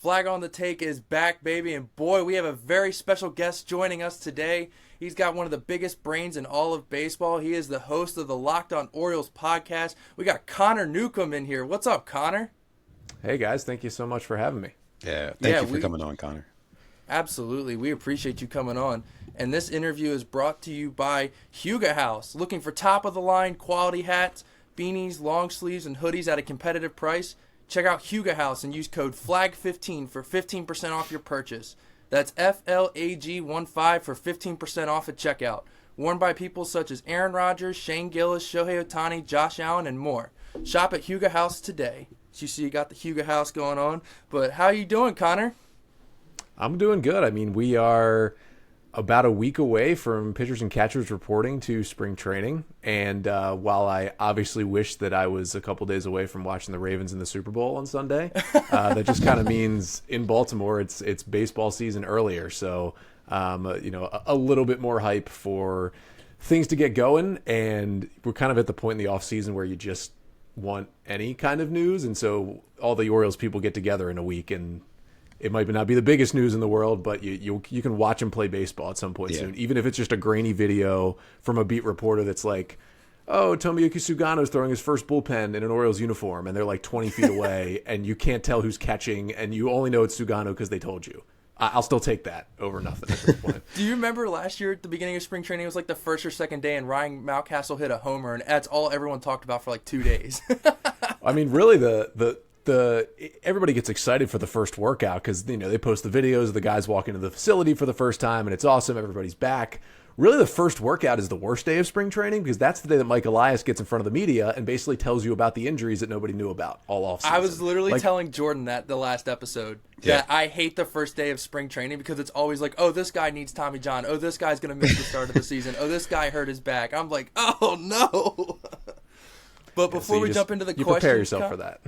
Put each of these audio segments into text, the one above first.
Flag on the Take is back, baby, and boy, we have a very special guest joining us today. He's got one of the biggest brains in all of baseball. He is the host of the Locked On Orioles podcast. We got Connor Newcomb in here. What's up, Connor? Hey, guys. Thank you so much for having me. Yeah, thank you for coming on, Connor. Absolutely. We appreciate you coming on. And this interview is brought to you by Huga House. Looking for top-of-the-line quality hats, beanies, long sleeves, and hoodies at a competitive price? Check out Huga House and use code FLAG15 for 15% off your purchase. That's FLAG15 for 15% off at checkout. Worn by people such as Aaron Rodgers, Shane Gillis, Shohei Ohtani, Josh Allen, and more. Shop at Huga House today. So you see you got the Huga House going on. But how you doing, Connor? I'm doing good. I mean, we are about a week away from pitchers and catchers reporting to spring training. And while I obviously wish that I was a couple days away from watching the Ravens in the Super Bowl on Sunday, that just kind of means in Baltimore it's baseball season earlier. So, a little bit more hype for things to get going. And we're kind of at the point in the offseason where you just want any kind of news. And so all the Orioles people get together in a week, and it might not be the biggest news in the world, but you can watch him play baseball at some point soon, even if it's just a grainy video from a beat reporter that's like, oh, Tomoyuki Sugano's throwing his first bullpen in an Orioles uniform, and they're like 20 feet away, and you can't tell who's catching, and you only know it's Sugano because they told you. I'll still take that over nothing at this point. Do you remember last year at the beginning of spring training, it was like the first or second day, and Ryan Mountcastle hit a homer, and that's all everyone talked about for like 2 days. I mean, really, everybody gets excited for the first workout because they post the videos of the guys walking to the facility for the first time, and it's awesome. Everybody's back. Really, the first workout is the worst day of spring training because that's the day that Mike Elias gets in front of the media and basically tells you about the injuries that nobody knew about all offseason. I was literally telling Jordan that the last episode that I hate the first day of spring training because it's always like, oh, this guy needs Tommy John. Oh, this guy's going to miss the start of the season. Oh, this guy hurt his back. I'm like, oh, no. But before we jump into the questions, prepare yourself for that.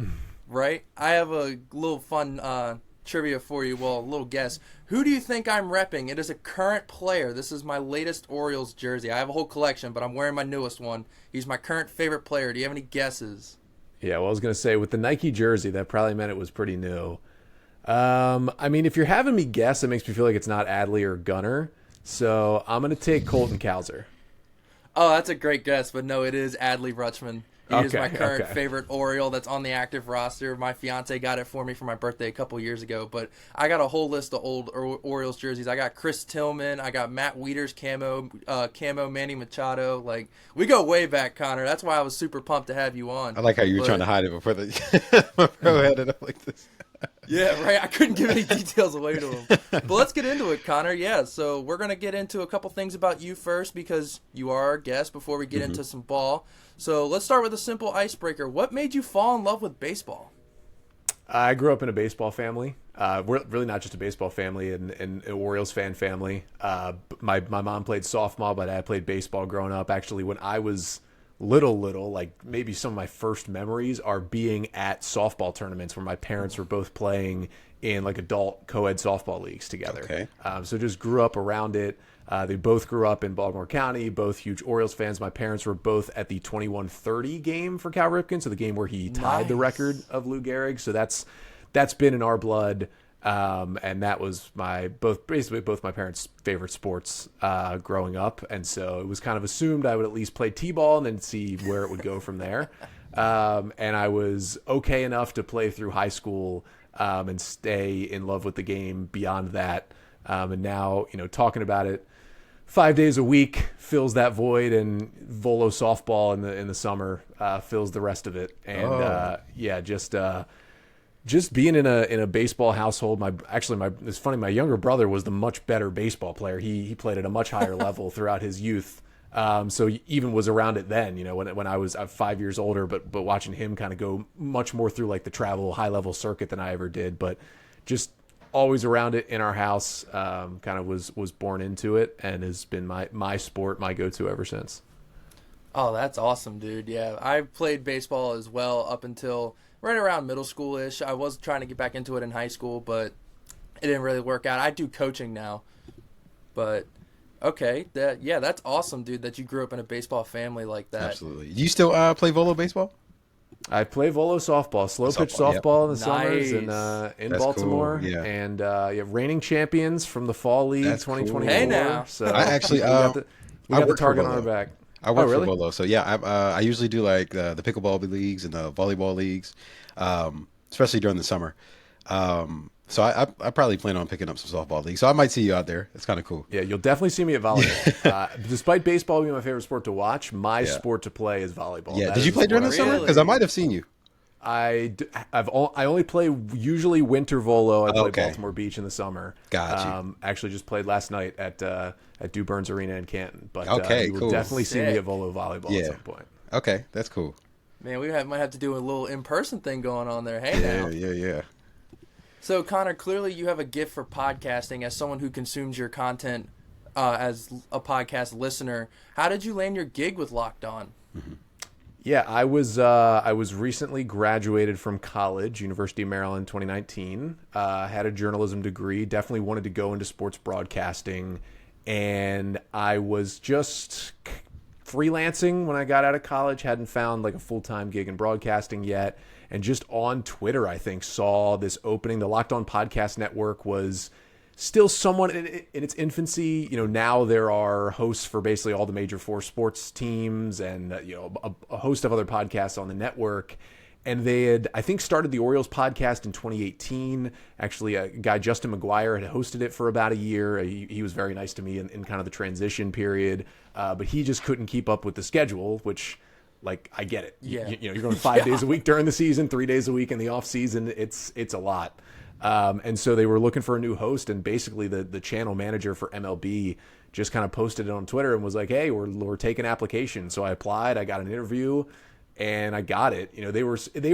Right? I have a little fun trivia for you. Well, a little guess. Who do you think I'm repping? It is a current player. This is my latest Orioles jersey. I have a whole collection, but I'm wearing my newest one. He's my current favorite player. Do you have any guesses? Yeah, well, I was going to say, with the Nike jersey, that probably meant it was pretty new. I mean, if you're having me guess, it makes me feel like it's not Adley or Gunnar. So I'm going to take Colton Cowser. Oh, that's a great guess, but no, it is Adley Rutschman. He is my current favorite Oriole that's on the active roster. My fiance got it for me for my birthday a couple years ago, but I got a whole list of old Orioles jerseys. I got Chris Tillman, I got Matt Wieters camo, Manny Machado. Like, we go way back, Connor. That's why I was super pumped to have you on. I like how you were trying to hide it before before had it up like this. Yeah, right. I couldn't give any details away to him. But let's get into it, Connor. Yeah, so we're going to get into a couple things about you first because you are our guest before we get into some ball. So let's start with a simple icebreaker. What made you fall in love with baseball? I grew up in a baseball family. We're really not just a baseball family, an Orioles fan family. My mom played softball, my dad played baseball growing up. Actually, when I was little, like maybe some of my first memories are being at softball tournaments where my parents were both playing in like adult co-ed softball leagues together. Okay. So just grew up around it. They both grew up in Baltimore County, both huge Orioles fans. My parents were both at the 21-30 game for Cal Ripken, so the game where he tied the record of Lou Gehrig. So that's been in our blood, and that was basically both my parents' favorite sports growing up. And so it was kind of assumed I would at least play t-ball and then see where it would go from there. And I was okay enough to play through high school and stay in love with the game beyond that. And now, talking about it 5 days a week fills that void, and Volo softball in the summer fills the rest of it. And just being in a baseball household. It's funny. My younger brother was the much better baseball player. He played at a much higher level throughout his youth. So even was around it then. When I was 5 years older, but watching him kind of go much more through like the travel high level circuit than I ever did. But just always around it in our house, kind of was born into it and has been my sport, my go-to ever since. Oh, that's awesome, dude. Yeah, I played baseball as well up until right around middle school-ish. I was trying to get back into it in high school, but it didn't really work out. I do coaching now, but okay. That's awesome, dude, that you grew up in a baseball family like that. Absolutely. Do you still play Volo baseball? I play volo softball, slow pitch Softball, softball in the summers in That's Baltimore. cool, yeah. And reigning champions from the Fall League That's cool. 2024. Hey, now. So I actually, we got the work for target on our Volo. back. I work really? for Volo, so yeah, I usually do like the pickleball leagues and the volleyball leagues, especially during the summer. So I probably plan on picking up some softball leagues. So I might see you out there. It's kind of cool. Yeah, you'll definitely see me at volleyball. Despite baseball being my favorite sport to watch, my sport to play is volleyball. Yeah. That Did is you play during the sport summer? Because I might have seen you. I only play usually winter volo. I play Okay. Baltimore Beach in the summer. Got you. Actually, just played last night at Dew Burns Arena in Canton. But Okay, you will cool. definitely see me Sick. at volo volleyball at Yeah. some point. Okay, that's cool. Man, might have to do a little in-person thing going on there. Hey, Yeah, now. yeah. So, Connor, clearly you have a gift for podcasting as someone who consumes your content as a podcast listener. How did you land your gig with Locked On? Yeah, I was recently graduated from college, University of Maryland, 2019. Had a journalism degree. Definitely wanted to go into sports broadcasting, and I was just freelancing when I got out of college. Hadn't found like a full-time gig in broadcasting yet, and just on Twitter, I think saw this opening. The Locked On Podcast Network was still somewhat in its infancy. You know, now there are hosts for basically all the major four sports teams and a host of other podcasts on the network. And they had, I think, started the Orioles podcast in 2018. Actually, a guy, Justin McGuire, had hosted it for about a year. He was very nice to me in kind of the transition period. But he just couldn't keep up with the schedule, which, like, I get it. Yeah. You're going 5 days a week during the season, 3 days a week in the off season. It's a lot. And so they were looking for a new host, and basically the channel manager for MLB just kind of posted it on Twitter and was like, "Hey, we're taking applications." So I applied, I got an interview, and I got it. You know, they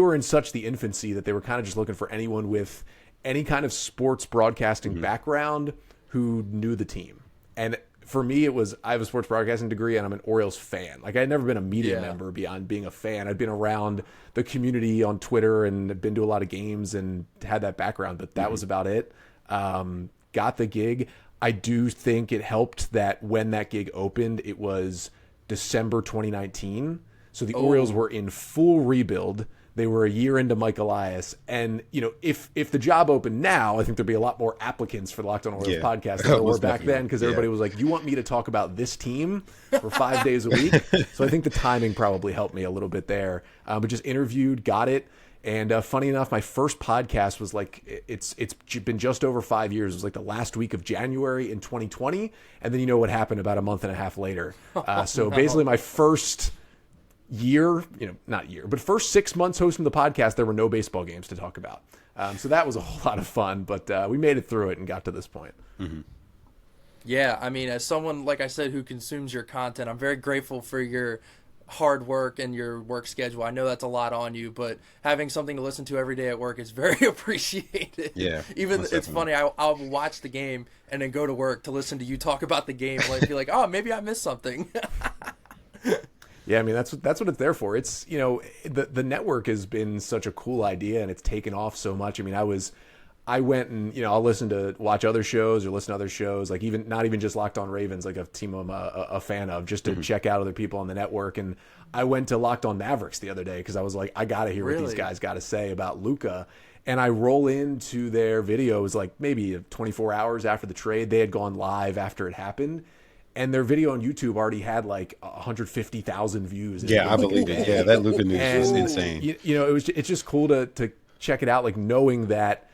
were in such the infancy that they were kind of just looking for anyone with any kind of sports broadcasting background who knew the team. And for me, I have a sports broadcasting degree and I'm an Orioles fan. Like, I'd never been a media member beyond being a fan. I'd been around the community on Twitter and been to a lot of games and had that background, but that was about it. Got the gig. I do think it helped that when that gig opened, it was December 2019. So the Orioles were in full rebuild. They were a year into Mike Elias. And, you know, if the job opened now, I think there'd be a lot more applicants for the Locked On Orioles podcast than there were back then, because everybody was like, you want me to talk about this team for 5 days a week? So I think the timing probably helped me a little bit there. But just interviewed, got it. And funny enough, my first podcast was like, it's been just over 5 years. It was like the last week of January in 2020. And then you know what happened about a month and a half later. Basically my first year, not year, but first 6 months hosting the podcast, there were no baseball games to talk about. So that was a whole lot of fun, but we made it through it and got to this point. Mm-hmm. Yeah, I mean, as someone, like I said, who consumes your content, I'm very grateful for your hard work and your work schedule. I know that's a lot on you, but having something to listen to every day at work is very appreciated. Yeah. Even it's funny, I'll watch the game and then go to work to listen to you talk about the game. Like, be like, oh, maybe I missed something. Yeah, I mean, that's what it's there for. It's, the network has been such a cool idea and it's taken off so much. I mean, I went and, I'll watch other shows or listen to other shows, like not even just Locked On Ravens, like a team I'm a fan of, just to check out other people on the network. And I went to Locked On Mavericks the other day because I was like, I got to hear what these guys got to say about Luka. And I roll into their videos like maybe 24 hours after the trade. They had gone live after it happened. And their video on YouTube already had like 150,000 views. Yeah, I believe it. Yeah, that Luka news was insane. It's just cool to check it out, like knowing that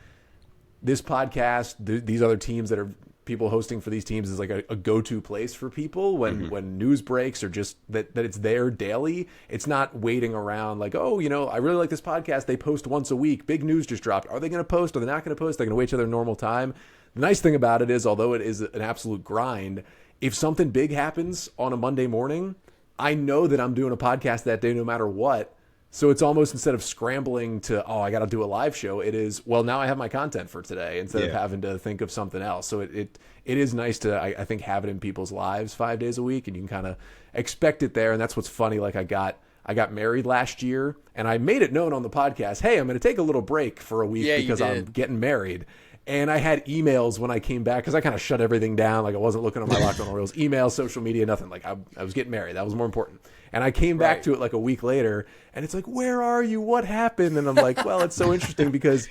this podcast, these other teams that are people hosting for these teams is like a go-to place for people when news breaks or just that it's there daily. It's not waiting around like, oh, I really like this podcast. They post once a week. Big news just dropped. Are they going to post? Are they not going to post? They're going to wait till their normal time. The nice thing about it is, although it is an absolute grind, if something big happens on a Monday morning, I know that I'm doing a podcast that day no matter what. So it's almost, instead of scrambling to, I got to do a live show, it is, well, now I have my content for today instead of having to think of something else. So it is nice to, I think, have it in people's lives 5 days a week, and you can kind of expect it there. And that's what's funny. Like I got married last year and I made it known on the podcast, hey, I'm going to take a little break for a week because I'm getting married. And I had emails when I came back because I kind of shut everything down. Like I wasn't looking at my Locked On Orioles email, social media, nothing. Like I was getting married. That was more important. And I came back to it like a week later, and it's like, where are you? What happened? And I'm like, well, it's so interesting because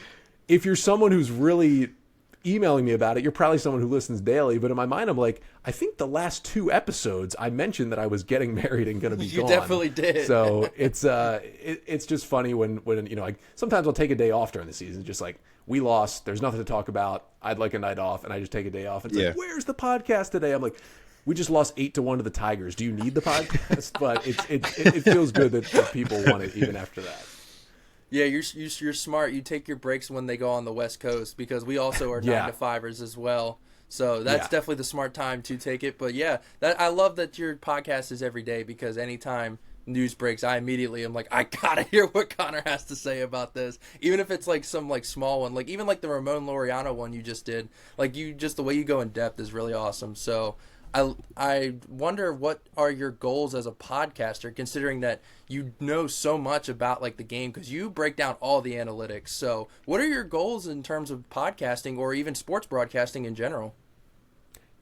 if you're someone who's really emailing me about it, you're probably someone who listens daily. But in my mind, I'm like, I think the last 2 episodes I mentioned that I was getting married and going to be You gone. definitely did. So it's just funny when like sometimes I'll take a day off during the season, just like we lost, there's nothing to talk about, I'd like a night off, and I just take a day off. It's like, where's the podcast today? I'm like, we just lost 8-1 to the Tigers. Do you need the podcast? But it feels good that people want it even after that. Yeah, you're smart. You take your breaks when they go on the West Coast because we also are 9-to-5ers as well. So that's definitely the smart time to take it. But yeah, I love that your podcast is every day because anytime news breaks, I immediately am like, I gotta hear what Connor has to say about this. Even if it's like some like small one, like even like the Ramon Laureano one you just did. Like the way you go in depth is really awesome. So I wonder what are your goals as a podcaster, considering that you know so much about like the game because you break down all the analytics. So what are your goals in terms of podcasting or even sports broadcasting in general?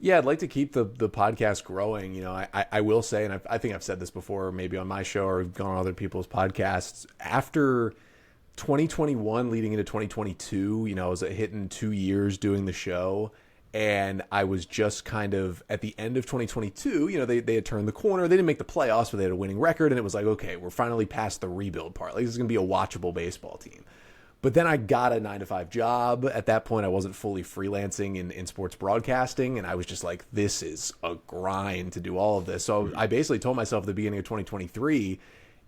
Yeah, I'd like to keep the podcast growing. You know, I will say, and I think I've said this before, maybe on my show or gone on other people's podcasts. After 2021 leading into 2022, you know, I was hitting 2 years doing the show. And I was just kind of at the end of 2022, you know, they had turned the corner. They didn't make the playoffs, but they had a winning record. And it was like, okay, we're finally past the rebuild part. Like, this is going to be a watchable baseball team. But then I got a 9-to-5 job. At that point, I wasn't fully freelancing in sports broadcasting. And I was just like, this is a grind to do all of this. So I basically told myself at the beginning of 2023,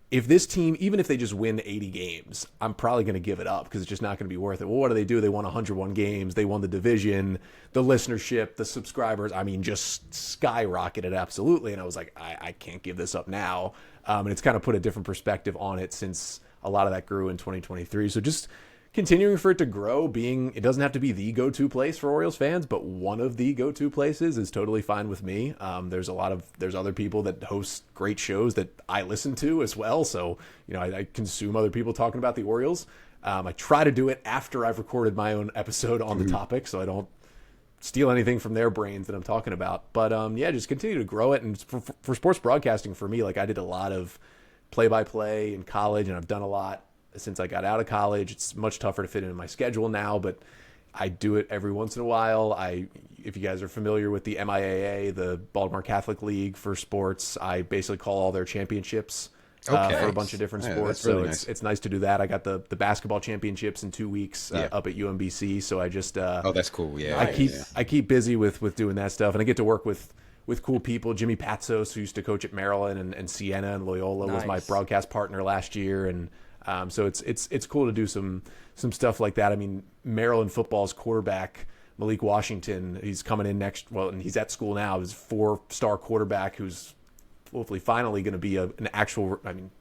if this team, even if they just win 80 games, I'm probably going to give it up because it's just not going to be worth it. Well, what do? They won 101 games. They won the division, the listenership, the subscribers. I mean, just skyrocketed absolutely. And I was like, I can't give this up now. And it's kind of put a different perspective on it since a lot of that grew in 2023. So just continuing for it to grow, it doesn't have to be the go-to place for Orioles fans, but one of the go-to places is totally fine with me. There's other people that host great shows that I listen to as well. So, you know, I consume other people talking about the Orioles. I try to do it after I've recorded my own episode on the topic, so I don't steal anything from their brains that I'm talking about. But just continue to grow it. And for sports broadcasting, for me, like I did a lot of play-by-play in college, and I've done a lot since I got out of college. It's much tougher to fit into my schedule now, but I do it every once in a while. If you guys are familiar with the MIAA, the Baltimore Catholic League for sports, I basically call all their championships for a bunch of different sports. Really so it's nice to do that. I got the basketball championships in 2 weeks up at UMBC. So I just that's cool. Yeah, I keep busy with doing that stuff, and I get to work with cool people. Jimmy Patsos, who used to coach at Maryland and Siena and Loyola, was my broadcast partner last year, and so it's cool to do some stuff like that. I mean, Maryland football's quarterback, Malik Washington, he's coming in and he's at school now. He's a 4-star quarterback who's hopefully finally going to be an actual, I mean,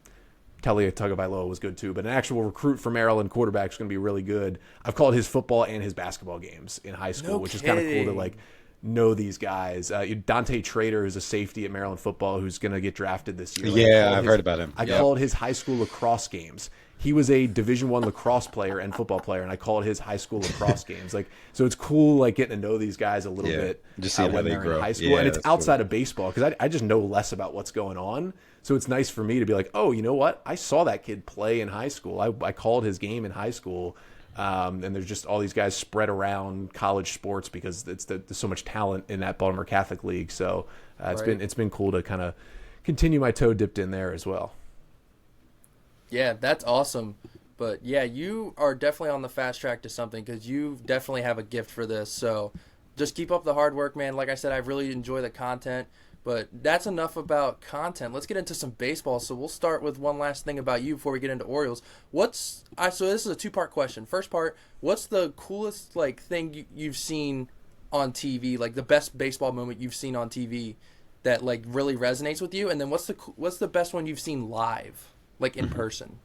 Talia Tagovailoa was good too, but an actual recruit for Maryland quarterback is going to be really good. I've called his football and his basketball games in high school, which is kind of cool to like know these guys. Dante Trader is a safety at Maryland football who's going to get drafted this year. Yeah, I've heard about him. I called his high school lacrosse games. He was a Division I lacrosse player and football player, and I called his high school lacrosse games. Like, so it's cool, like getting to know these guys a little bit, just see how they grow in high school, and it's outside of baseball because I just know less about what's going on. So it's nice for me to be like, oh, you know what? I saw that kid play in high school. I called his game in high school. And there's just all these guys spread around college sports because there's so much talent in that Baltimore Catholic League. So it's been cool to kind of continue my toe dipped in there as well. Yeah, that's awesome. But yeah, you are definitely on the fast track to something because you definitely have a gift for this. So just keep up the hard work, man. Like I said, I really enjoy the content. But that's enough about content. Let's get into some baseball. So we'll start with one last thing about you before we get into Orioles. So this is a 2-part question. First part, what's the coolest like thing you've seen on TV, like the best baseball moment you've seen on TV that like really resonates with you? And then what's the best one you've seen live, like in person?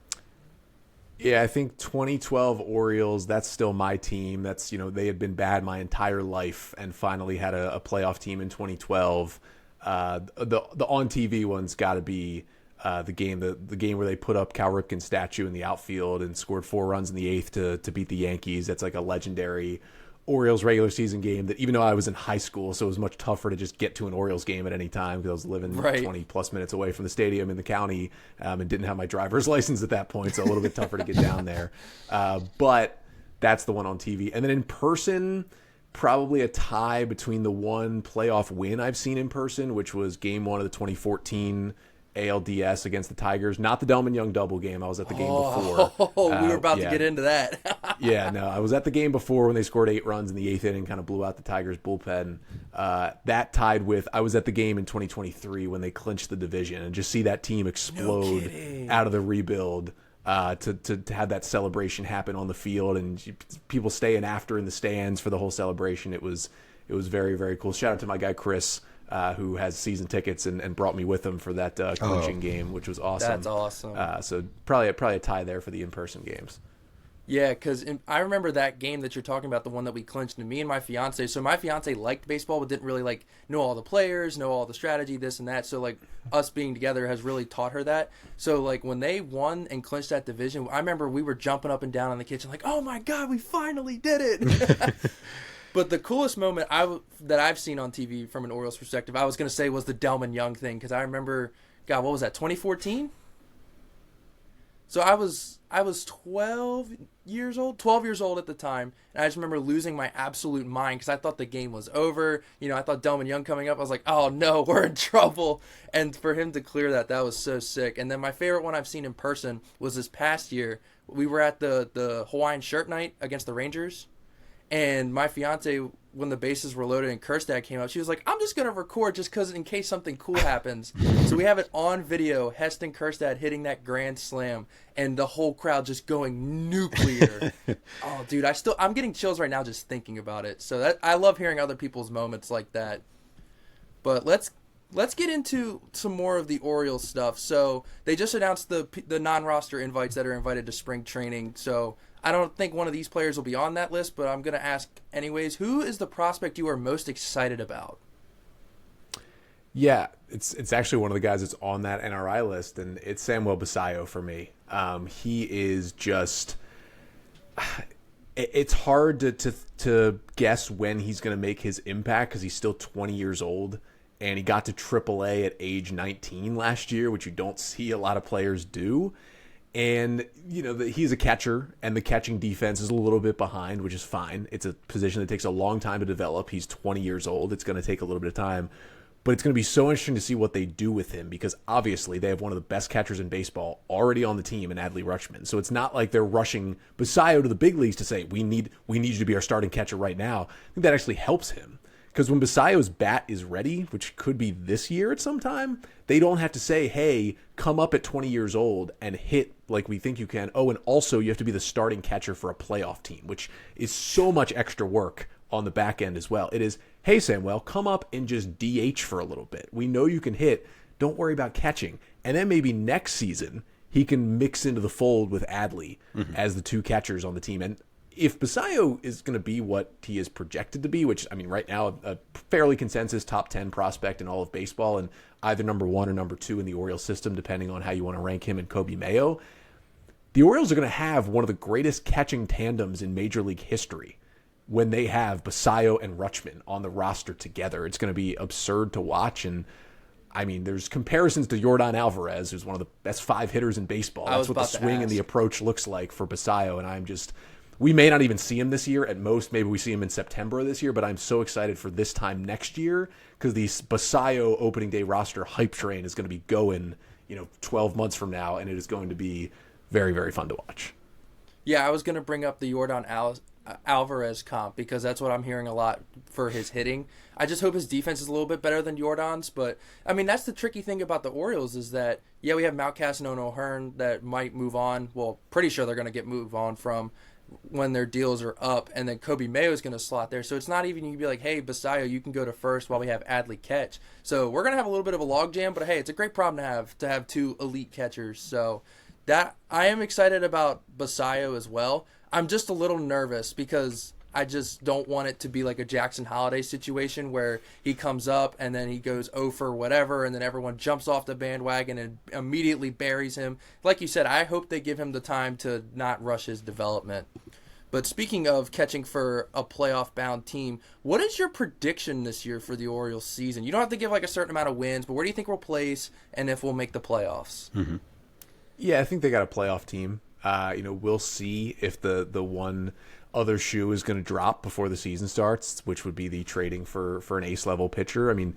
Yeah, I think 2012 Orioles, that's still my team. That's, you know, they had been bad my entire life and finally had a playoff team in 2012. The on TV one's got to be the game where they put up Cal Ripken's statue in the outfield and scored 4 runs in the 8th to beat the Yankees. That's like a legendary Orioles regular season game that even though I was in high school, so it was much tougher to just get to an Orioles game at any time because I was living 20 plus minutes away from the stadium in the county and didn't have my driver's license at that point, so a little bit tougher to get down there. But that's the one on TV. And then in person, probably a tie between the one playoff win I've seen in person, which was game 1 of the 2014 ALDS against the Tigers. Not the Delman Young double game. I was at the game before. We were about to get into that. Yeah, no, I was at the game before when they scored 8 runs in the 8th inning, kind of blew out the Tigers bullpen. That tied with, I was at the game in 2023 when they clinched the division, and just see that team explode out of the rebuild to have that celebration happen on the field, and people staying after in the stands for the whole celebration. It was very, very cool. Shout out to my guy Chris, who has season tickets and brought me with him for that clinching game, which was awesome. That's awesome. So probably a tie there for the in-person games. Yeah, because I remember that game that you're talking about, the one that we clinched, and me and my fiance. So my fiance liked baseball, but didn't really know all the players, know all the strategy, this and that. So us being together has really taught her that. So when they won and clinched that division, I remember we were jumping up and down in the kitchen oh my God, we finally did it. But the coolest moment that I've seen on TV from an Orioles perspective, I was going to say, was the Delman Young thing, because I remember, God, what was that, 2014? So I was 12 years old at the time, and I just remember losing my absolute mind because I thought the game was over. I thought Delman Young coming up, I was like, oh no, we're in trouble. And for him to clear that was so sick. And then my favorite one I've seen in person was this past year. We were at the Hawaiian shirt night against the Rangers. And my fiance, when the bases were loaded and Kerstad came up, she was like, I'm just going to record just because in case something cool happens. So we have it on video, Heston Kerstad hitting that grand slam, and the whole crowd just going nuclear. Oh, dude, I'm getting chills right now just thinking about it. So I love hearing other people's moments like that. But let's get into some more of the Orioles stuff. So they just announced the non-roster invites that are invited to spring training. So I don't think one of these players will be on that list, but I'm going to ask anyways. Who is the prospect you are most excited about? Yeah, it's actually one of the guys that's on that NRI list, and it's Samuel Basallo for me. He is just... It's hard to guess when he's going to make his impact because he's still 20 years old, and he got to AAA at age 19 last year, which you don't see a lot of players do. And, he's a catcher, and the catching defense is a little bit behind, which is fine. It's a position that takes a long time to develop. He's 20 years old. It's going to take a little bit of time. But it's going to be so interesting to see what they do with him because, obviously, they have one of the best catchers in baseball already on the team in Adley Rutschman. So it's not like they're rushing Basallo to the big leagues to say, we need you to be our starting catcher right now. I think that actually helps him. Because when Basallo's bat is ready, which could be this year at some time, they don't have to say, hey, come up at 20 years old and hit like we think you can. Oh, and also you have to be the starting catcher for a playoff team, which is so much extra work on the back end as well. It is, hey, Samuel, come up and just DH for a little bit. We know you can hit. Don't worry about catching. And then maybe next season he can mix into the fold with Adley as the two catchers on the team. And if Basallo is going to be what he is projected to be, which, right now, a fairly consensus top 10 prospect in all of baseball and either number 1 or number 2 in the Orioles system, depending on how you want to rank him and Kobe Mayo, the Orioles are going to have one of the greatest catching tandems in Major League history when they have Basallo and Rutschman on the roster together. It's going to be absurd to watch. And, there's comparisons to Yordan Alvarez, who's one of the best 5 hitters in baseball. That's what the swing and the approach looks like for Basallo, and we may not even see him this year. At most, maybe we see him in September of this year, but I'm so excited for this time next year because the Basallo opening day roster hype train is going to be going, 12 months from now, and it is going to be very, very fun to watch. Yeah, I was going to bring up the Yordan Alvarez comp because that's what I'm hearing a lot for his hitting. I just hope his defense is a little bit better than Yordan's, but that's the tricky thing about the Orioles is that, yeah, we have Mountcastle and O'Hearn that might move on. Well, pretty sure they're going to move on from when their deals are up, and then Kobe Mayo is going to slot there. So it's not even you can be like, hey, Basallo, you can go to first while we have Adley catch. So we're going to have a little bit of a logjam, but hey, it's a great problem to have 2 elite catchers. So that I am excited about Basallo as well. I'm just a little nervous because I just don't want it to be like a Jackson Holiday situation where he comes up and then he goes 0 for whatever and then everyone jumps off the bandwagon and immediately buries him. Like you said, I hope they give him the time to not rush his development. But speaking of catching for a playoff-bound team, what is your prediction this year for the Orioles season? You don't have to give like a certain amount of wins, but where do you think we'll place and if we'll make the playoffs? Mm-hmm. Yeah, I think they got a playoff team. We'll see if the one other shoe is going to drop before the season starts, which would be the trading for an ace level pitcher. I mean,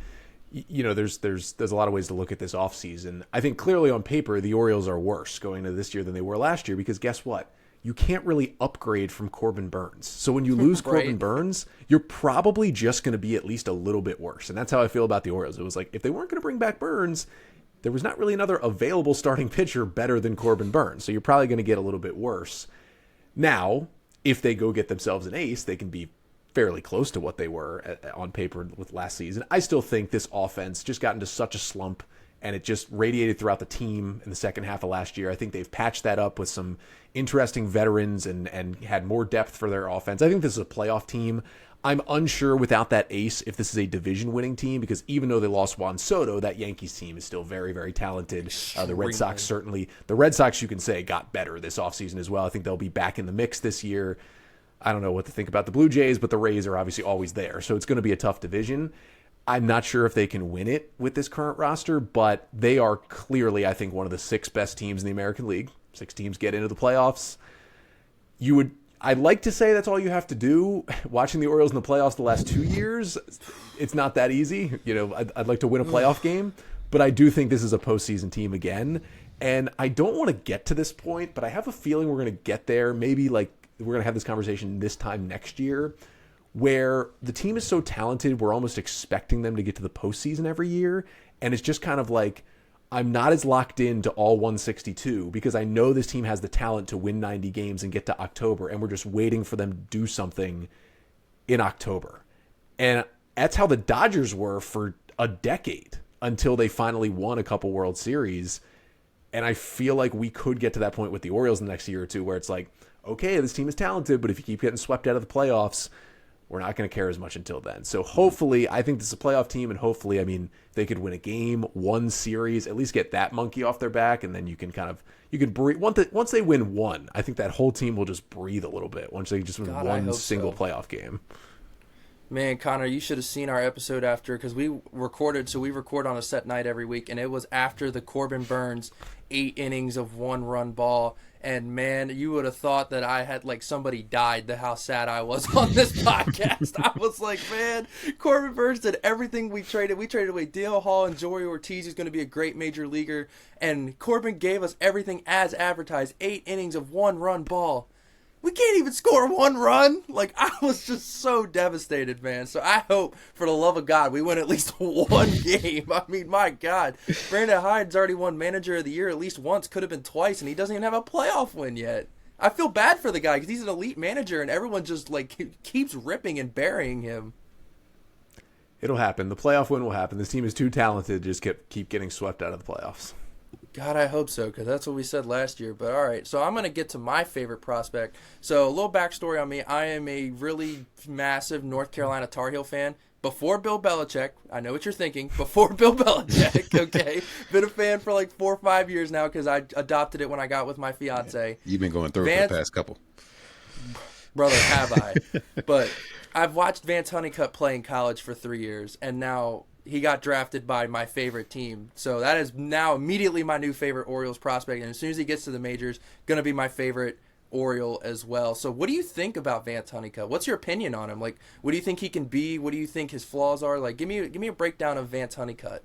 there's a lot of ways to look at this offseason. I think clearly on paper the Orioles are worse going into this year than they were last year because guess what? You can't really upgrade from Corbin Burns. So when you lose Right. Corbin Burns, you're probably just going to be at least a little bit worse. And that's how I feel about the Orioles. It was like if they weren't going to bring back Burns, there was not really another available starting pitcher better than Corbin Burns. So you're probably going to get a little bit worse. Now, if they go get themselves an ace, they can be fairly close to what they were on paper with last season. I still think this offense just got into such a slump and it just radiated throughout the team in the second half of last year. I think they've patched that up with some interesting veterans and had more depth for their offense. I think this is a playoff team. I'm unsure without that ace if this is a division-winning team because even though they lost Juan Soto, that Yankees team is still very, very talented. The Red Sox the Red Sox, you can say, got better this offseason as well. I think they'll be back in the mix this year. I don't know what to think about the Blue Jays, but the Rays are obviously always there. So it's going to be a tough division. I'm not sure if they can win it with this current roster, but they are clearly, I think, one of the 6 best teams in the American League. 6 teams get into the playoffs. I'd like to say that's all you have to do. Watching the Orioles in the playoffs the last 2 years, it's not that easy. I'd like to win a playoff game, but I do think this is a postseason team again. And I don't want to get to this point, but I have a feeling we're going to get there. Maybe like we're going to have this conversation this time next year where the team is so talented, we're almost expecting them to get to the postseason every year. And it's just kind of like, I'm not as locked into all 162 because I know this team has the talent to win 90 games and get to October, and we're just waiting for them to do something in October. And that's how the Dodgers were for a decade until they finally won a couple World Series. And I feel like we could get to that point with the Orioles in the next year or two where it's like, okay, this team is talented, but if you keep getting swept out of the playoffs, we're not going to care as much until then. So hopefully, I think this is a playoff team, and hopefully, I mean, they could win a game, one series, at least get that monkey off their back, and then you can breathe. Once they win one, I think that whole team will just breathe a little bit once they just win one single playoff game. Man, Connor, you should have seen our episode after because we recorded. So we record on a set night every week, and it was after the Corbin Burns 8 innings of 1-run ball. And man, you would have thought that I had like somebody died. How sad I was on this podcast. I was like, man, Corbin Burns did everything we traded. We traded away Dale Hall and Joey Ortiz, who's going to be a great major leaguer, and Corbin gave us everything as advertised. 8 innings of 1-run ball. We can't even score 1 run. Like, I was just so devastated, man. So I hope, for the love of God, we win at least 1 game. I mean, my God. Brandon Hyde's already won Manager of the Year at least once. Could have been twice, and he doesn't even have a playoff win yet. I feel bad for the guy because he's an elite manager, and everyone just, like, keeps ripping and burying him. It'll happen. The playoff win will happen. This team is too talented to just keep getting swept out of the playoffs. God, I hope so, because that's what we said last year. But all right, so I'm going to get to my favorite prospect. So a little backstory on me. I am a really massive North Carolina Tar Heel fan. Before Bill Belichick, I know what you're thinking, before Bill Belichick, okay? Been a fan for like 4 or 5 years now because I adopted it when I got with my fiance. You've been going through it for the past couple. Brother, have I. But I've watched Vance Honeycutt play in college for 3 years, and now he got drafted by my favorite team. So that is now immediately my new favorite Orioles prospect. And as soon as he gets to the majors, going to be my favorite Oriole as well. So what do you think about Vance Honeycutt? What's your opinion on him? Like, what do you think he can be? What do you think his flaws are? Like, give me a breakdown of Vance Honeycutt.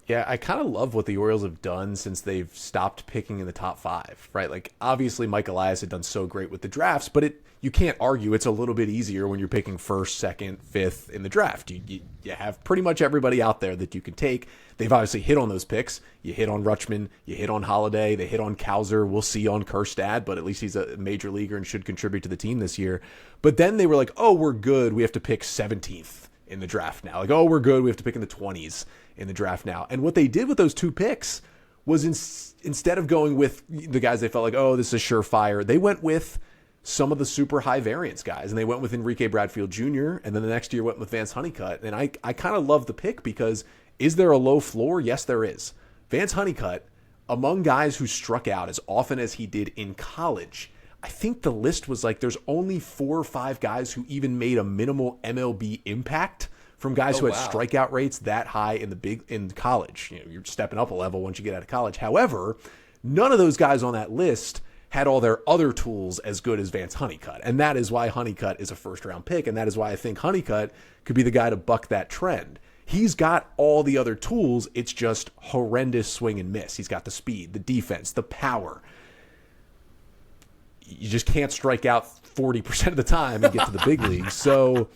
Yeah, I kind of love what the Orioles have done since they've stopped picking in the top 5, right? Like, obviously, Mike Elias had done so great with the drafts, but you can't argue it's a little bit easier when you're picking 1st, 2nd, 5th in the draft. You have pretty much everybody out there that you can take. They've obviously hit on those picks. You hit on Rutschman, you hit on Holiday, they hit on Kauser. We'll see on Kerstad, but at least he's a major leaguer and should contribute to the team this year. But then they were like, oh, we're good. We have to pick 17th in the draft now. Like, oh, we're good. We have to pick in the 20s in the draft now. And what they did with those 2 picks was instead of going with the guys they felt like, oh, this is surefire, they went with some of the super high variance guys. And they went with Enrique Bradfield Jr. And then the next year went with Vance Honeycutt. And I kind of love the pick because is there a low floor? Yes, there is. Vance Honeycutt, among guys who struck out as often as he did in college, I think the list was like there's only 4 or 5 guys who even made a minimal MLB impact from guys who had strikeout rates that high in college. You're stepping up a level once you get out of college. However, none of those guys on that list had all their other tools as good as Vance Honeycutt. And that is why Honeycutt is a first-round pick, and that is why I think Honeycutt could be the guy to buck that trend. He's got all the other tools. It's just horrendous swing and miss. He's got the speed, the defense, the power. You just can't strike out 40% of the time and get to the big leagues. So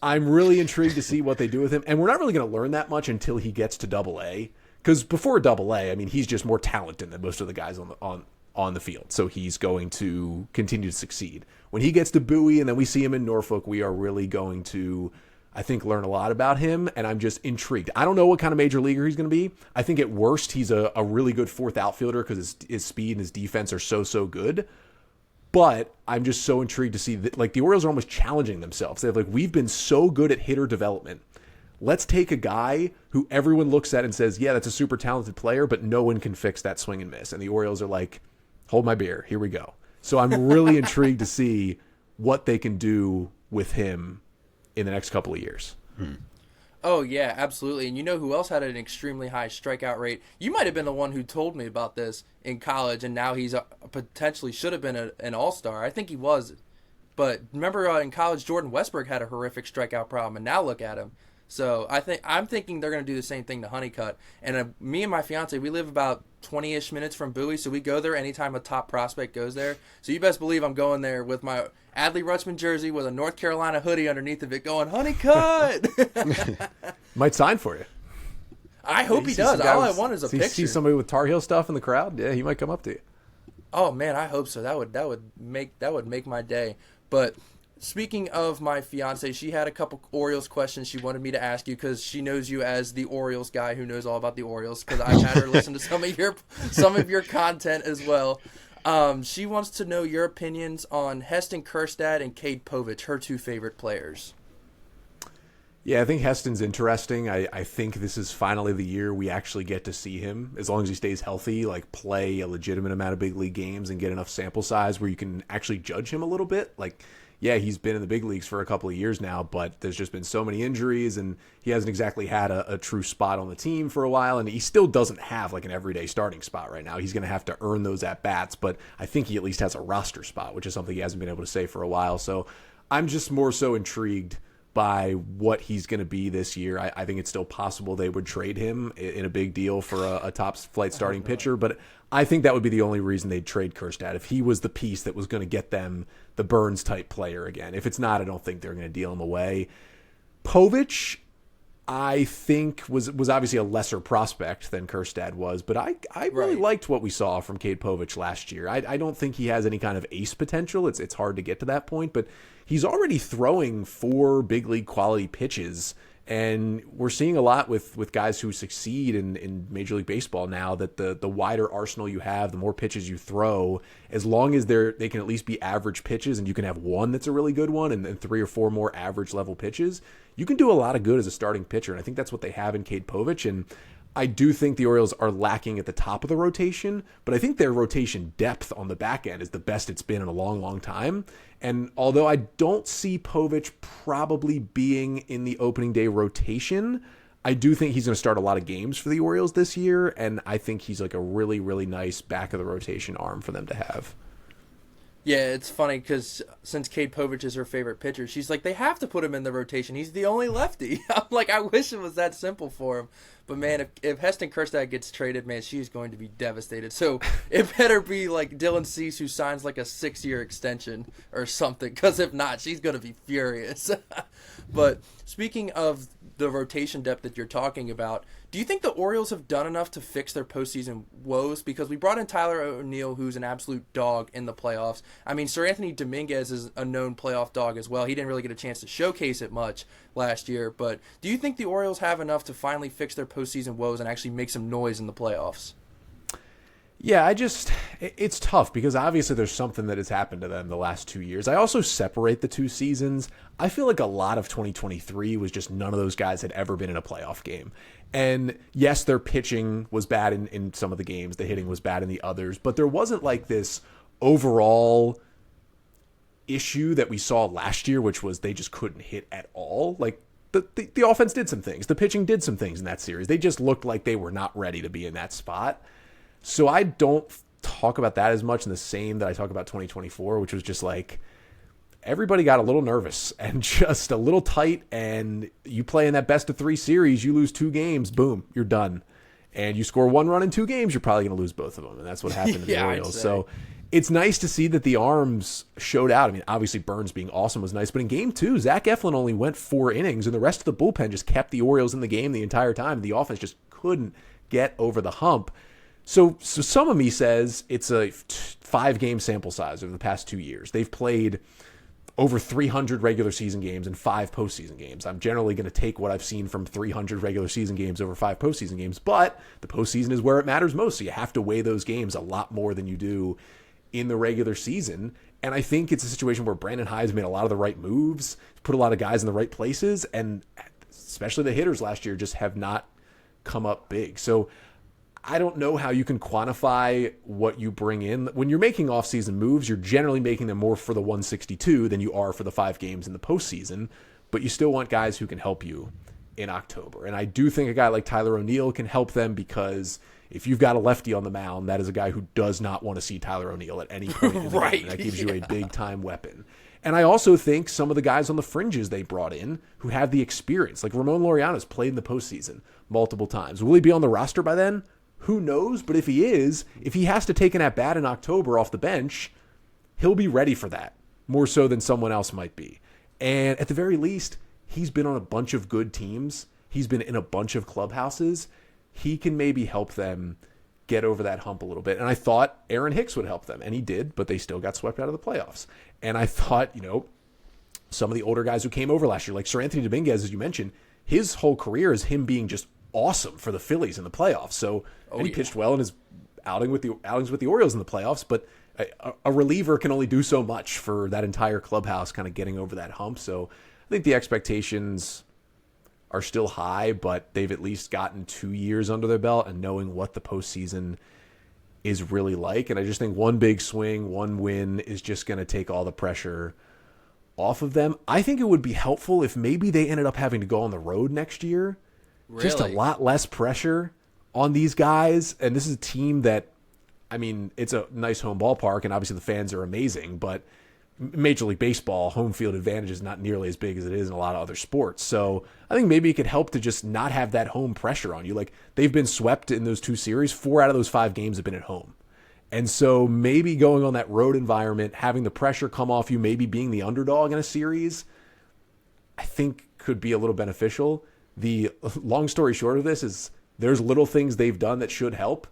I'm really intrigued to see what they do with him. And we're not really going to learn that much until he gets to Double-A. Because before Double-A, I mean, he's just more talented than most of the guys on the field. So he's going to continue to succeed. When he gets to Bowie and then we see him in Norfolk, we are really going to, I think, learn a lot about him. And I'm just intrigued. I don't know what kind of major leaguer he's going to be. I think at worst, he's a really good fourth outfielder because his speed and his defense are so good. But I'm just so intrigued to see that, like, the Orioles are almost challenging themselves. They're like, we've been so good at hitter development. Let's take a guy who everyone looks at and says, yeah, that's a super talented player, but no one can fix that swing and miss. And the Orioles are like, hold my beer. Here we go. So I'm really intrigued to see what they can do with him in the next couple of years. Oh, yeah, absolutely. And you know who else had an extremely high strikeout rate? You might have been the one who told me about this in college, and now he's potentially should have been an all-star. I think he was. But remember in college, Jordan Westbrook had a horrific strikeout problem, and now look at him. So I'm thinking they're going to do the same thing to Honeycutt. And me and my fiance, we live about 20-ish minutes from Bowie, so we go there anytime a top prospect goes there. So you best believe I'm going there with my Adley Rutschman jersey with a North Carolina hoodie underneath of it going, Honeycutt! Might sign for you. I hope he does. All I want is a picture. See somebody with Tar Heel stuff in the crowd? Yeah, he might come up to you. Oh, man, I hope so. That would make my day. But speaking of my fiance, she had a couple Orioles questions she wanted me to ask you because she knows you as the Orioles guy who knows all about the Orioles because I've had her listen to some of your content as well. She wants to know your opinions on Heston Kjerstad and Cade Povich, her 2 favorite players. Yeah, I think Heston's interesting. I think this is finally the year we actually get to see him, as long as he stays healthy, like play a legitimate amount of big league games and get enough sample size where you can actually judge him a little bit. Like, yeah, he's been in the big leagues for a couple of years now, but there's just been so many injuries, and he hasn't exactly had a true spot on the team for a while, and he still doesn't have like an everyday starting spot right now. He's going to have to earn those at-bats, but I think he at least has a roster spot, which is something he hasn't been able to say for a while. So I'm just more so intrigued by what he's going to be this year. I think it's still possible they would trade him in a big deal for a top-flight starting pitcher, but I think that would be the only reason they'd trade Kjerstad, if he was the piece that was going to get them the Burns-type player again. If it's not, I don't think they're going to deal him away. Povich, I think, was obviously a lesser prospect than Kjerstad was, but I really liked what we saw from Cade Povich last year. I don't think he has any kind of ace potential. It's hard to get to that point, but he's already throwing 4 big league quality pitches, and we're seeing a lot with guys who succeed in Major League Baseball now that the wider arsenal you have, the more pitches you throw, as long as they can at least be average pitches and you can have one that's a really good one and then 3 or 4 more average level pitches, you can do a lot of good as a starting pitcher. And I think that's what they have in Cade Povich. And I do think the Orioles are lacking at the top of the rotation, but I think their rotation depth on the back end is the best it's been in a long, long time. And although I don't see Povich probably being in the opening day rotation, I do think he's going to start a lot of games for the Orioles this year, and I think he's like a really, really nice back of the rotation arm for them to have. Yeah, it's funny because since Cade Povich is her favorite pitcher, she's like, they have to put him in the rotation. He's the only lefty. I'm like, I wish it was that simple for him. But, man, if Heston Kjerstad gets traded, man, she's going to be devastated. So it better be like Dylan Cease, who signs like a 6-year extension or something, because if not, she's going to be furious. But speaking of the rotation depth that you're talking about, do you think the Orioles have done enough to fix their postseason woes? Because we brought in Tyler O'Neill, who's an absolute dog in the playoffs. I mean, Sir Anthony Dominguez is a known playoff dog as well. He didn't really get a chance to showcase it much last year. But do you think the Orioles have enough to finally fix their postseason woes and actually make some noise in the playoffs? Yeah, it's tough because obviously there's something that has happened to them the last 2 years. I also separate the 2 seasons. I feel like a lot of 2023 was just none of those guys had ever been in a playoff game. And yes, their pitching was bad in some of the games. The hitting was bad in the others. But there wasn't like this overall issue that we saw last year, which was they just couldn't hit at all. Like the offense did some things. The pitching did some things in that series. They just looked like they were not ready to be in that spot. So I don't talk about that as much in the same that I talk about 2024, which was just like everybody got a little nervous and just a little tight, and you play in that best of 3 series, you lose 2 games, boom, you're done. And you score 1 run in 2 games, you're probably going to lose both of them. And that's what happened to the Orioles. So it's nice to see that the arms showed out. I mean, obviously Burns being awesome was nice, but in game 2, Zach Eflin only went 4 innings, and the rest of the bullpen just kept the Orioles in the game the entire time. The offense just couldn't get over the hump. So some of me says it's a 5-game sample size over the past 2 years. They've played over 300 regular season games and 5 postseason games. I'm generally going to take what I've seen from 300 regular season games over 5 postseason games, but the postseason is where it matters most. So you have to weigh those games a lot more than you do in the regular season. And I think it's a situation where Brandon Hyde's made a lot of the right moves, put a lot of guys in the right places, and especially the hitters last year just have not come up big. So I don't know how you can quantify what you bring in. When you're making offseason moves, you're generally making them more for the 162 than you are for the 5 games in the postseason, but you still want guys who can help you in October. And I do think a guy like Tyler O'Neill can help them, because if you've got a lefty on the mound, that is a guy who does not want to see Tyler O'Neill at any point in the game. And that gives you a big-time weapon. And I also think some of the guys on the fringes they brought in who have the experience, like Ramon Laureano's played in the postseason multiple times. Will he be on the roster by then? Who knows? But if he is, if he has to take an at-bat in October off the bench, he'll be ready for that, more so than someone else might be. And at the very least, he's been on a bunch of good teams. He's been in a bunch of clubhouses. He can maybe help them get over that hump a little bit. And I thought Aaron Hicks would help them, and he did, but they still got swept out of the playoffs. And I thought, some of the older guys who came over last year, like Sir Anthony Dominguez, as you mentioned, his whole career is him being just awesome for the Phillies in the playoffs. So he pitched well in his outings with the Orioles in the playoffs, but a reliever can only do so much for that entire clubhouse kind of getting over that hump. So I think the expectations are still high, but they've at least gotten 2 years under their belt and knowing what the postseason is really like. And I just think one big swing, one win is just going to take all the pressure off of them. I think it would be helpful if maybe they ended up having to go on the road next year. Really? Just a lot less pressure on these guys. And this is a team that, I mean, it's a nice home ballpark, and obviously the fans are amazing, but Major League Baseball, home field advantage is not nearly as big as it is in a lot of other sports. So I think maybe it could help to just not have that home pressure on you. Like, they've been swept in those 2 series. 4 out of those 5 games have been at home. And so maybe going on that road environment, having the pressure come off you, maybe being the underdog in a series, I think could be a little beneficial. The long story short of this is there's little things they've done that should help,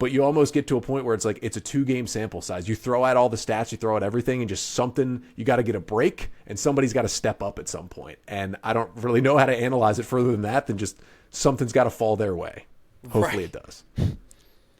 but you almost get to a point where it's like it's a 2-game sample size. You throw out all the stats, you throw out everything, and just something, you got to get a break, and somebody's got to step up at some point. And I don't really know how to analyze it further than that, than just something's got to fall their way. Hopefully it does.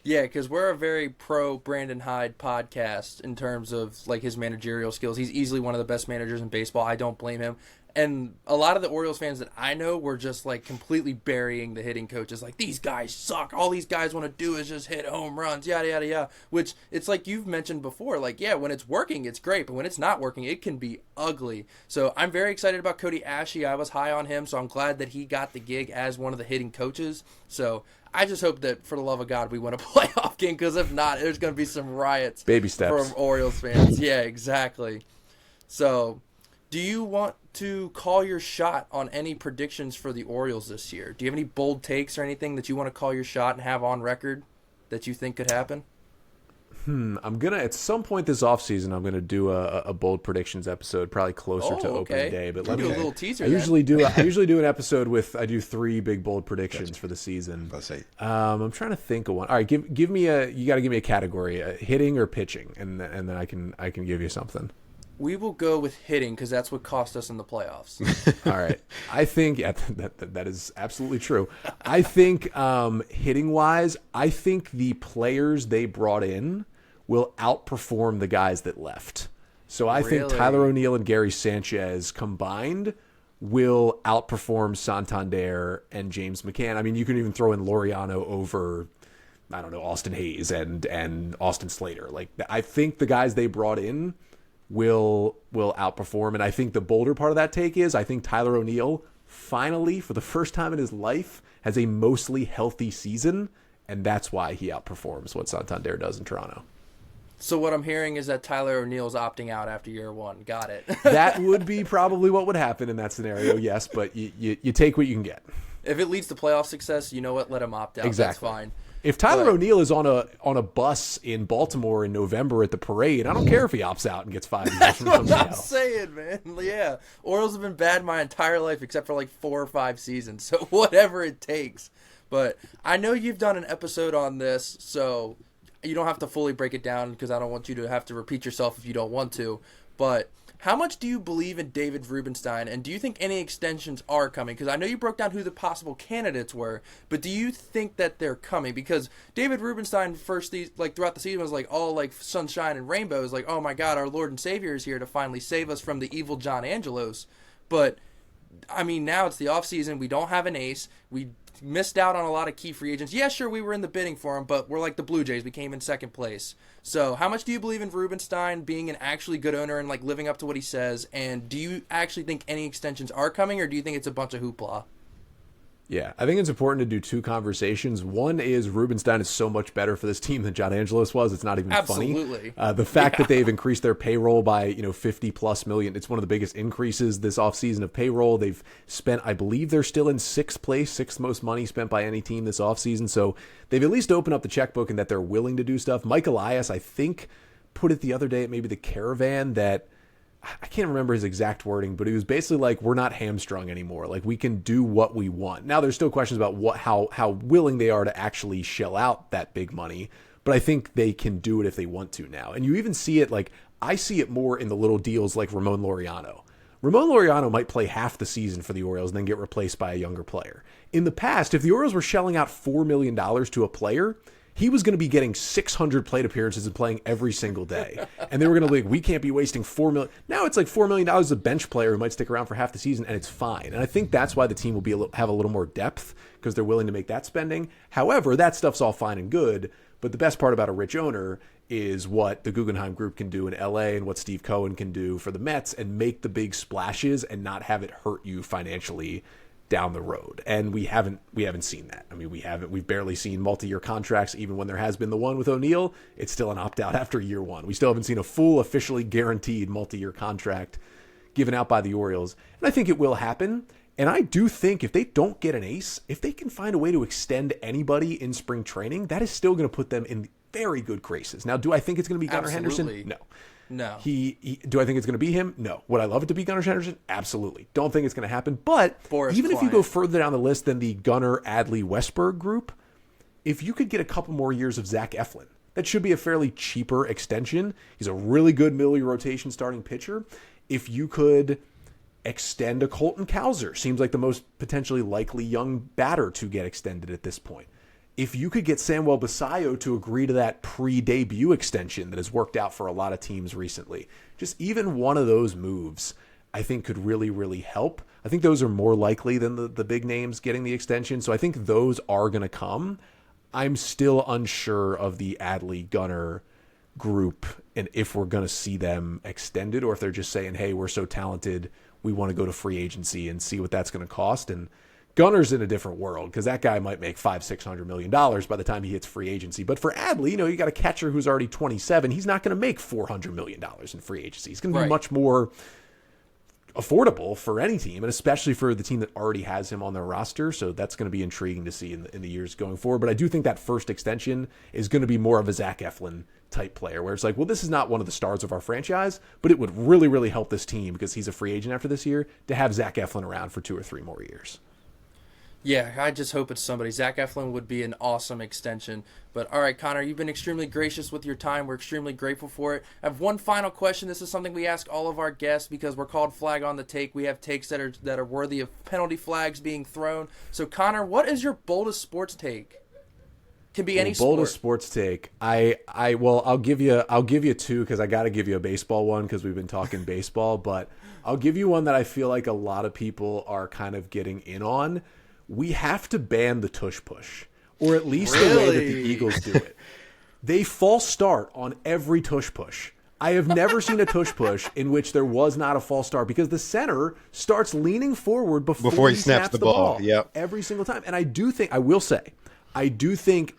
Yeah, because we're a very pro Brandon Hyde podcast in terms of like his managerial skills. He's easily one of the best managers in baseball. I don't blame him. And a lot of the Orioles fans that I know were just like completely burying the hitting coaches. Like, these guys suck. All these guys want to do is just hit home runs, yada, yada, yada. Which, it's like you've mentioned before. Like, yeah, when it's working, it's great. But when it's not working, it can be ugly. So I'm very excited about Cody Ashe. I was high on him, so I'm glad that he got the gig as one of the hitting coaches. So I just hope that, for the love of God, we win a playoff game. Because if not, there's going to be some riots. Baby steps. From Orioles fans. Yeah, exactly. So, do you want to call your shot on any predictions for the Orioles this year? Do you have any bold takes or anything that you want to call your shot and have on record that you think could happen? I'm going to, at some point this offseason, I'm going to do a bold predictions episode, probably closer to opening day. But let me do a little teaser. I usually do an episode with, I do 3 big bold predictions for the season. I'm trying to think of one. All right, give me you got to give me a category, hitting or pitching, and then I can give you something. We will go with hitting because that's what cost us in the playoffs. All right. I think that is absolutely true. I think hitting-wise, I think the players they brought in will outperform the guys that left. So I think Tyler O'Neill and Gary Sanchez combined will outperform Santander and James McCann. I mean, you can even throw in Laureano over, I don't know, Austin Hayes and Austin Slater. Like, I think the guys they brought in will outperform. And I think the bolder part of that take is I think Tyler O'Neill finally, for the first time in his life, has a mostly healthy season, and that's why he outperforms what Santander does in Toronto. So what I'm hearing is that Tyler O'Neill's opting out after year one. Got it. That would be probably what would happen in that scenario, yes, but you take what you can get. If it leads to playoff success, you know what? Let him opt out. Exactly. That's fine. If Tyler O'Neill is on a bus in Baltimore in November at the parade, I don't care if he opts out and gets 5 years That's from what somebody I'm else. saying, man. Yeah. Orioles have been bad my entire life except for like 4 or 5 seasons. So whatever it takes. But I know you've done an episode on this, so you don't have to fully break it down because I don't want you to have to repeat yourself if you don't want to. But how much do you believe in David Rubenstein, and do you think any extensions are coming? Because I know you broke down who the possible candidates were, but do you think that they're coming? Because David Rubenstein throughout the season was like all like sunshine and rainbows, like, oh my God, our Lord and Savior is here to finally save us from the evil John Angelos. But I mean, now it's the offseason. We don't have an ace. We missed out on a lot of key free agents. Yeah, sure, we were in the bidding for him, but we're like the Blue Jays. We came in second place. So how much do you believe in Rubenstein being an actually good owner and like living up to what he says? And do you actually think any extensions are coming, or do you think it's a bunch of hoopla? Yeah, I think it's important to do 2 conversations. One is Rubenstein is so much better for this team than John Angelos was. It's not even Absolutely. funny. The fact that they've increased their payroll by 50+ million, it's one of the biggest increases this offseason of payroll. They've spent, I believe they're still in 6th place, 6th most money spent by any team this offseason. So they've at least opened up the checkbook and that they're willing to do stuff. Mike Elias, I think, put it the other day at maybe the Caravan that I can't remember his exact wording, but he was basically like, we're not hamstrung anymore. Like, we can do what we want. Now, there's still questions about how willing they are to actually shell out that big money, but I think they can do it if they want to now. And you even see it, like, I see it more in the little deals like Ramon Laureano. Ramon Laureano might play half the season for the Orioles and then get replaced by a younger player. In the past, if the Orioles were shelling out $4 million to a player, he was going to be getting 600 plate appearances and playing every single day. And they were going to be like, we can't be wasting $4 million. Now it's like $4 million a bench player who might stick around for half the season, and it's fine. And I think that's why the team will have a little more depth, because they're willing to make that spending. However, that stuff's all fine and good. But the best part about a rich owner is what the Guggenheim Group can do in LA and what Steve Cohen can do for the Mets and make the big splashes and not have it hurt you financially down the road. And we haven't seen that. I mean, we've barely seen multi-year contracts. Even when there has been the one with O'Neill, it's still an opt-out after year 1. We still haven't seen a full officially guaranteed multi-year contract given out by the Orioles. And I think it will happen. And I do think if they don't get an ace, if they can find a way to extend anybody in spring training, that is still going to put them in very good graces. Now, do I think it's going to be Gunnar Henderson? No. No. Do I think it's going to be him? No. Would I love it to be Gunnar Henderson? Absolutely. Don't think it's going to happen. But Boris even Bryant. if you go further down the list than the Gunnar, Adley, Westberg group, if you could get a couple more years of Zach Eflin, that should be a fairly cheaper extension. He's a really good middle of your rotation starting pitcher. If you could extend a Colton Cowser, seems like the most potentially likely young batter to get extended at this point. If you could get Samuel Basayo to agree to that pre-debut extension that has worked out for a lot of teams recently, just even one of those moves, I think could really, really help. I think those are more likely than the big names getting the extension. So I think those are going to come. I'm still unsure of the Adley Gunnar group and if we're going to see them extended or if they're just saying, hey, we're so talented, we want to go to free agency and see what that's going to cost. And Gunner's in a different world because that guy might make $500-600 million by the time he hits free agency. But for Adley, you got a catcher who's already 27. He's not going to make $400 million in free agency. He's going to be much more affordable for any team, and especially for the team that already has him on their roster. So that's going to be intriguing to see in the years going forward. But I do think that first extension is going to be more of a Zach Eflin type player where it's like, well, this is not one of the stars of our franchise, but it would really, really help this team because he's a free agent after this year to have Zach Eflin around for 2 or 3 more years. Yeah, I just hope it's somebody. Zach Eflin would be an awesome extension. But all right, Connor, you've been extremely gracious with your time. We're extremely grateful for it. I have one final question. This is something we ask all of our guests because we're called Flag on the Take. We have takes that are worthy of penalty flags being thrown. So, Connor, what is your boldest sports take? Can be any sport. Boldest sports take. I'll give you 2 because I got to give you a baseball one because we've been talking baseball. But I'll give you one that I feel like a lot of people are kind of getting in on. We have to ban the tush push, or at least the way that the Eagles do it. They false start on every tush push. I have never seen a tush push in which there was not a false start because the center starts leaning forward before he snaps the ball. Yep. Every single time. And I do think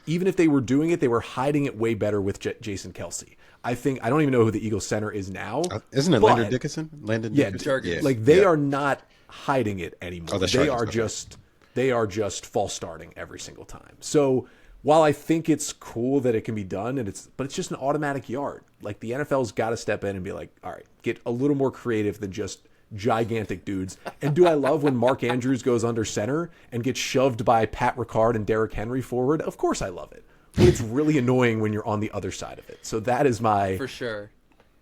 even if they were doing it, they were hiding it way better with Jason Kelsey. I don't even know who the Eagles center is now. Isn't it Landon Dickinson? They are not hiding it anymore. Oh, they are just false starting every single time. So while I think it's cool that it can be done, but it's just an automatic yard. Like the NFL's got to step in and be like, all right, get a little more creative than just gigantic dudes. And do I love when Mark Andrews goes under center and gets shoved by Pat Ricard and Derrick Henry forward? Of course I love it. But it's really annoying when you're on the other side of it. So that is my for sure.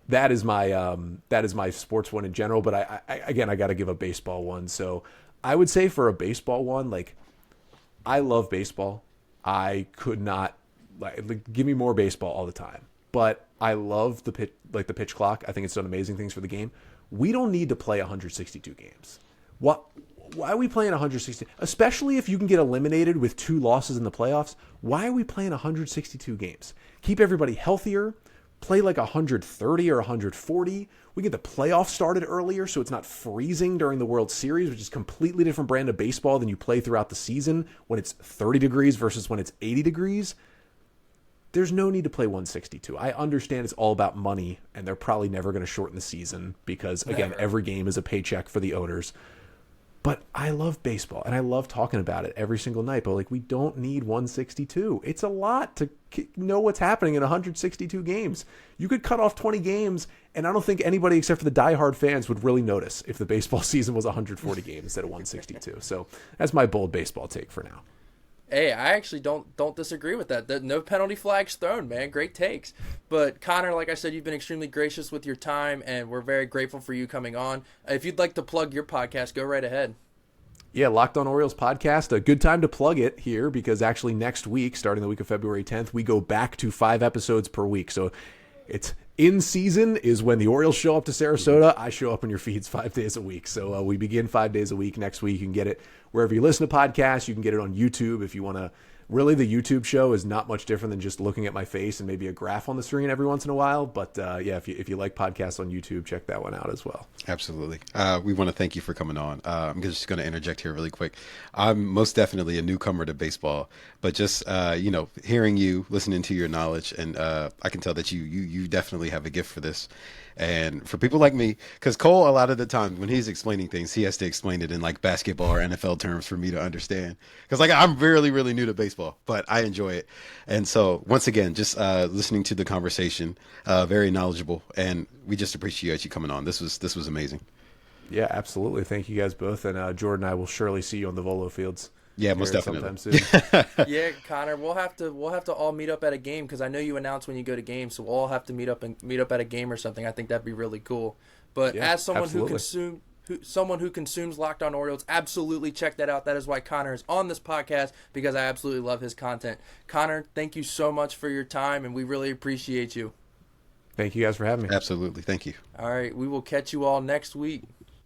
That is my sports one in general. But I got to give a baseball one. So I would say for a baseball one, like I love baseball. I could not give me more baseball all the time. But I love the pitch clock. I think it's done amazing things for the game. We don't need to play 162 games. Why are we playing 160? Especially if you can get eliminated with 2 losses in the playoffs. Why are we playing 162 games? Keep everybody healthier. Play like 130 or 140. We get the playoffs started earlier so it's not freezing during the World Series, which is a completely different brand of baseball than you play throughout the season when it's 30 degrees versus when it's 80 degrees. There's no need to play 162. I understand it's all about money, and they're probably never going to shorten the season because, again, every game is a paycheck for the owners. But I love baseball, and I love talking about it every single night. But, we don't need 162. It's a lot to know what's happening in 162 games. You could cut off 20 games, and I don't think anybody except for the diehard fans would really notice if the baseball season was 140 games instead of 162. So that's my bold baseball take for now. Hey, I actually don't disagree with that. No penalty flags thrown, man. Great takes. But Connor, like I said, you've been extremely gracious with your time, and we're very grateful for you coming on. If you'd like to plug your podcast, go right ahead. Yeah, Locked On Orioles podcast. A good time to plug it here because actually next week, starting the week of February 10th, we go back to 5 episodes per week. So it's in season is when the Orioles show up to Sarasota. I show up in your feeds 5 days a week. So we begin 5 days a week next week. You can get it wherever you listen to podcasts. You can get it on YouTube if you want to. Really, the YouTube show is not much different than just looking at my face and maybe a graph on the screen every once in a while. But if you like podcasts on YouTube, check that one out as well. Absolutely. We want to thank you for coming on. I'm just going to interject here really quick. I'm most definitely a newcomer to baseball, but just hearing you, listening to your knowledge, and I can tell that you definitely have a gift for this. And for people like me, because Cole, a lot of the time when he's explaining things, he has to explain it in like basketball or NFL terms for me to understand. Because I'm really, really new to baseball, but I enjoy it. And so once again, just listening to the conversation, very knowledgeable, and we just appreciate you coming on. This was amazing. Yeah, absolutely. Thank you guys both. And Jordan, I will surely see you on the Volo fields. Yeah, most definitely. Sometime soon. Yeah, Connor, we'll have to all meet up at a game because I know you announce when you go to games, so we'll all have to meet up at a game or something. I think that'd be really cool. But yeah, as someone absolutely. someone who consumes Locked On Orioles, absolutely check that out. That is why Connor is on this podcast because I absolutely love his content. Connor, thank you so much for your time, and we really appreciate you. Thank you guys for having me. Absolutely, thank you. All right, we will catch you all next week.